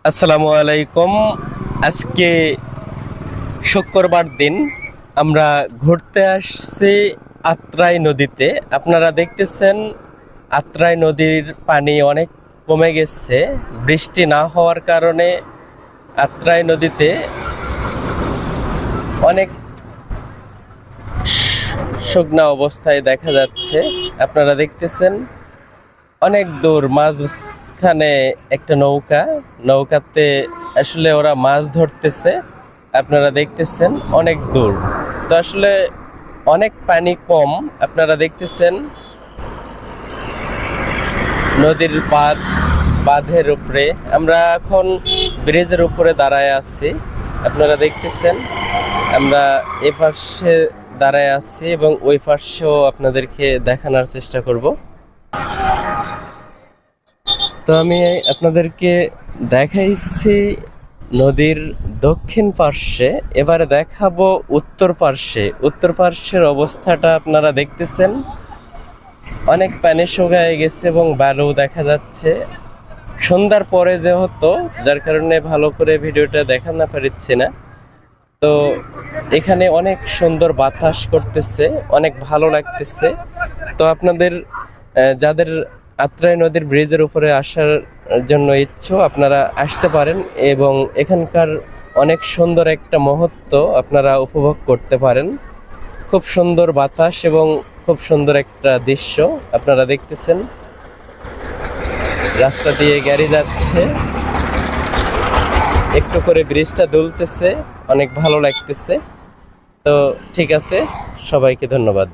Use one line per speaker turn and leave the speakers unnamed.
আসসালামু আলাইকুম। আজকে শুক্রবার দিন আমরা ঘুরতে আসছি আত্রাই নদীতে। আপনারা দেখতেছেন আত্রাই নদীর পানি অনেক কমে গেছে। বৃষ্টি না হওয়ার কারণে আত্রাই নদীতে অনেক শুকনা অবস্থায় দেখা যাচ্ছে। আপনারা দেখতেছেন অনেক দূর মাঝখানে একটা নৌকাতে আসলে ওরা মাছ ধরতেছে। আপনারা দেখতেছেন অনেক দূর, তো আসলে অনেক পানি কম। আপনারা দেখতেছেন নদীর বাঁধের উপরে, আমরা এখন ব্রিজের উপরে দাঁড়ায় আছি। আপনারা দেখতেছেন আমরা এ পাশে দাঁড়ায় আছি এবং ওই পাশেও আপনাদেরকে দেখানোর চেষ্টা করব। তো আমি আপনাদেরকে দেখাইছি নদীর দক্ষিণ পার্শ্বে, এবারে দেখাবো উত্তর পার্শ্বের অবস্থাটা। আপনারা দেখতেছেন অনেক পানি শুকায় গেছে এবং বালু দেখা যাচ্ছে। সন্ধ্যার পরে যেহেতু, যার কারণে ভালো করে ভিডিওটা দেখানো পারছি না। তো এখানে অনেক সুন্দর বাতাস করতেছে, অনেক ভালো লাগতেছে। তো আপনাদের যাদের আত্রাই নদীর ব্রিজের উপরে আসার জন্য ইচ্ছুক, আপনারা আসতে পারেন এবং এখানকার অনেক সুন্দর একটা মুহূর্ত আপনারা উপভোগ করতে পারেন। খুব সুন্দর বাতাস এবং খুব সুন্দর একটা দৃশ্য আপনারা দেখতেছেন। রাস্তা দিয়ে গাড়ি যাচ্ছে, একটু করে ব্রিজটা দুলতেছে, অনেক ভালো লাগতেছে। তো ঠিক আছে, সবাইকে ধন্যবাদ।